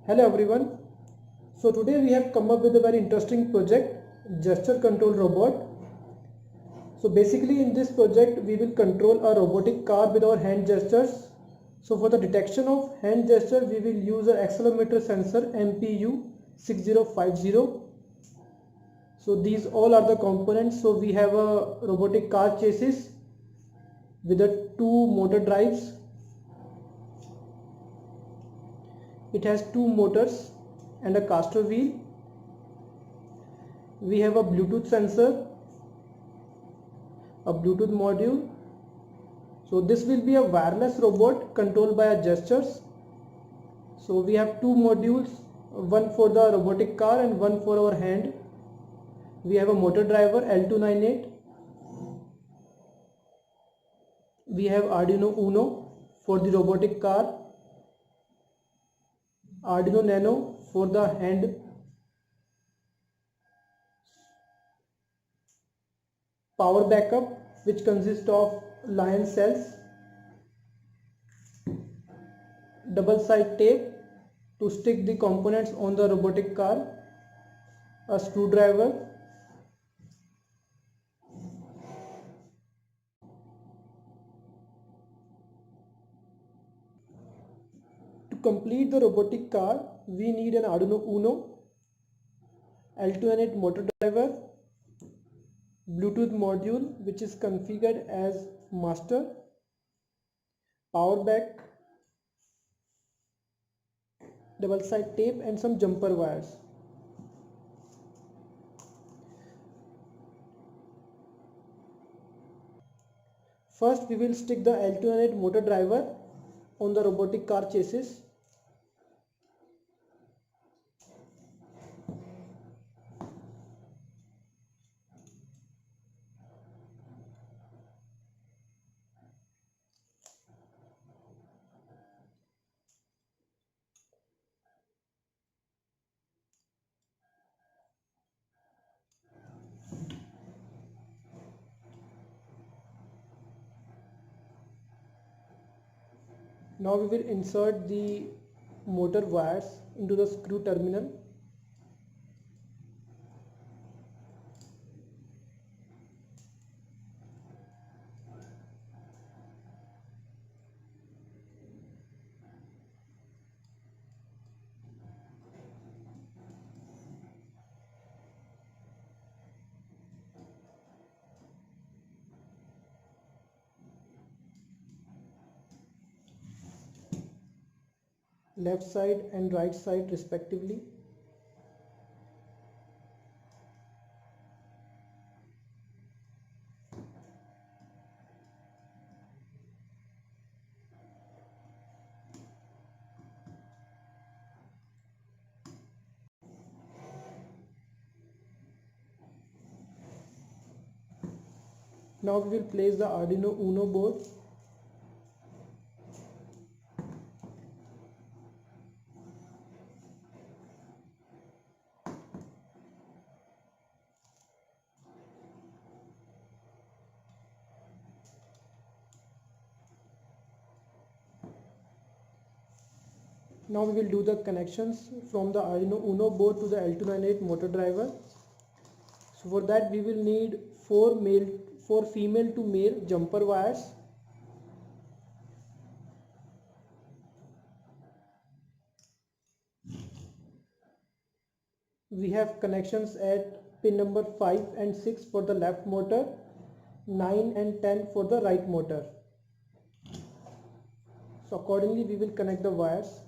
Hello everyone. So today we have come up with a very interesting project, gesture control robot. So basically in this project we will control a robotic car with our hand gestures. So for the detection of hand gesture we will use an accelerometer sensor MPU 6050. So these all are the components. So we have a robotic car chassis with the two motor drives. It has two motors and a caster wheel. We have a Bluetooth sensor, a Bluetooth module. So this will be a wireless robot controlled by our gestures. So we have two modules, one for the robotic car and one for our hand. We have a motor driver L298. We have Arduino Uno for the robotic car, Arduino Nano for the hand, power backup which consists of Lion cells, double side tape to stick the components on the robotic car, a screwdriver, to complete the robotic car we need an Arduino Uno, L298 motor driver, Bluetooth module which is configured as master, power back, double side tape and some jumper wires. First we will stick the L298 motor driver on the robotic car chassis. Now we will insert the motor wires into the screw terminal. Left side and right side respectively. Now we will place the Arduino Uno board. Now we will do the connections from the Arduino Uno board to the L298 motor driver. So for that we will need four female to male jumper wires. We have connections at pin number 5 and 6 for the left motor, 9 and 10 for the right motor. So accordingly we will connect the wires.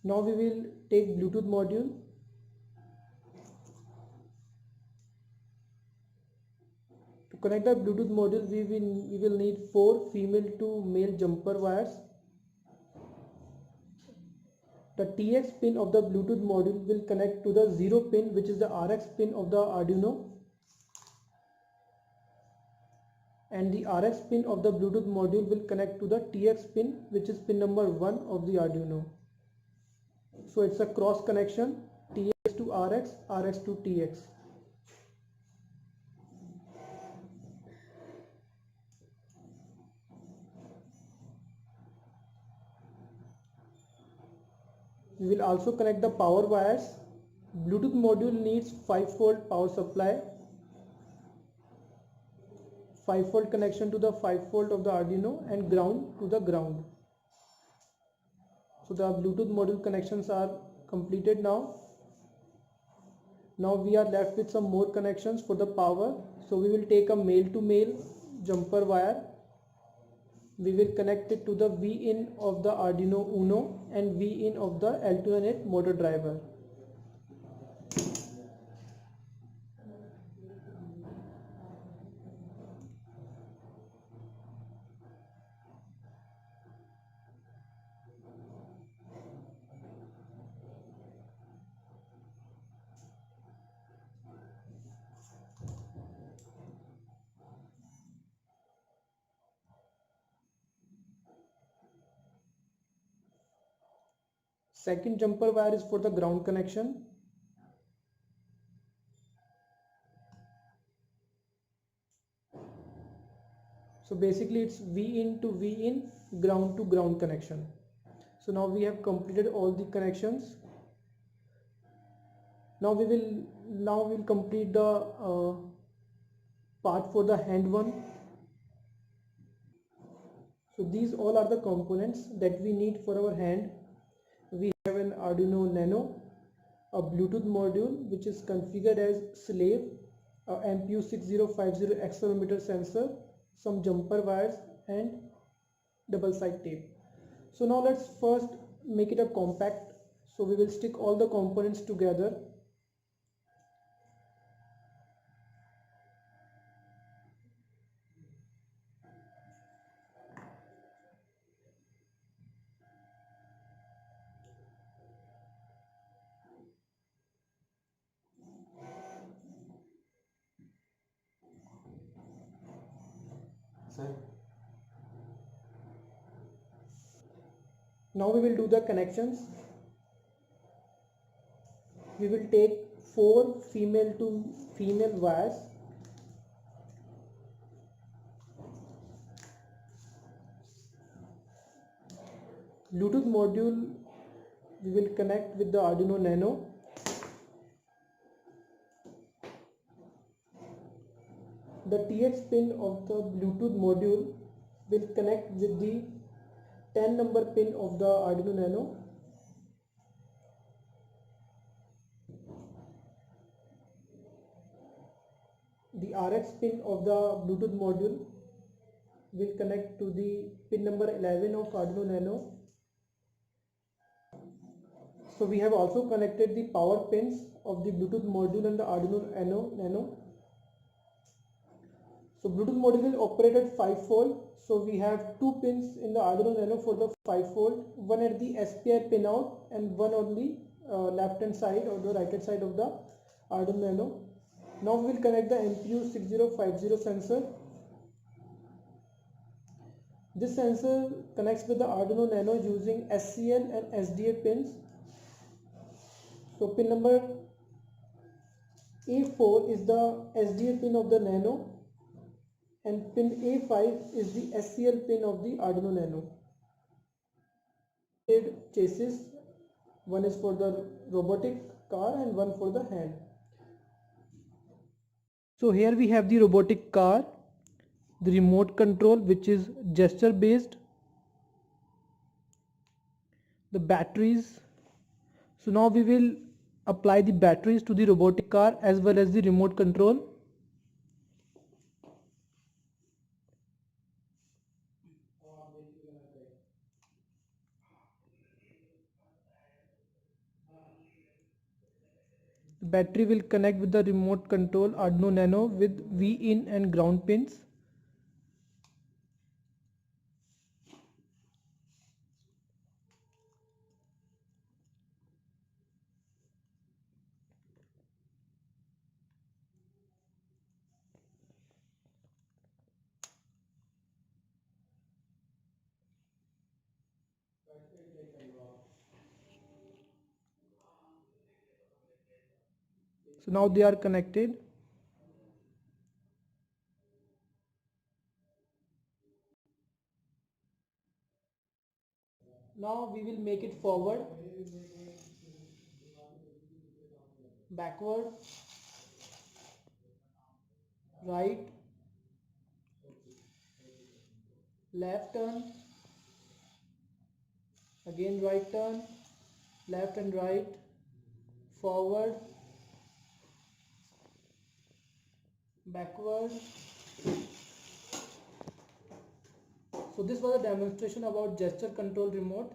Now we will take Bluetooth module. To connect the Bluetooth module we will need 4 female to male jumper wires. The TX pin of the Bluetooth module will connect to the 0 pin which is the RX pin of the Arduino, and the RX pin of the Bluetooth module will connect to the TX pin which is pin number 1 of the Arduino. So it's a cross connection. TX TX to RX, RX to TX. We will also connect the power wires. Bluetooth module needs 5-volt power supply, 5-volt connection to the 5-volt of the Arduino, and ground to the ground. So the Bluetooth module connections are completed now. Now we are left with some more connections for the power. So we will take a male to male jumper wire. We will connect it to the V-in of the Arduino Uno and V-in of the L2N8 motor driver. Second jumper wire is for the ground connection. So basically it's V-in to V-in, ground to ground connection. So now we have completed all the connections. Now we will complete the part for the hand one. So these all are the components that we need for our hand. We have an Arduino Nano, a Bluetooth module which is configured as slave, a MPU 6050 accelerometer sensor, some jumper wires and double side tape. So now let's first make it a compact. So we will stick all the components together. Now we will do the connections. We will take 4 female to female wires. Bluetooth module we will connect with the Arduino Nano. The TX pin of the Bluetooth module will connect with the 10 number pin of the Arduino Nano. The RX pin of the Bluetooth module will connect to the pin number 11 of Arduino Nano. So we have also connected the power pins of the Bluetooth module and the Arduino Nano. So Bluetooth module will operate at 5-volt. So we have 2 pins in the Arduino Nano for the 5-volt, one at the SPI pin out and one on the left hand side or the right hand side of the Arduino Nano. Now we will connect the MPU 6050 sensor. This sensor connects with the Arduino Nano using SCL and SDA pins. So pin number A4 is the SDA pin of the Nano and pin A5 is the SCL pin of the Arduino Nano. Chassis, one is for the robotic car and one for the hand. So here we have the robotic car, the remote control which is gesture based, the batteries. So now we will apply the batteries to the robotic car as well as the remote control. The battery will connect with the remote control Arduino Nano with V-in and ground pins. So now they are connected. Now we will make it forward, backward, right, left turn, again right turn, left and right, forward, backward. So this was a demonstration about gesture control remote.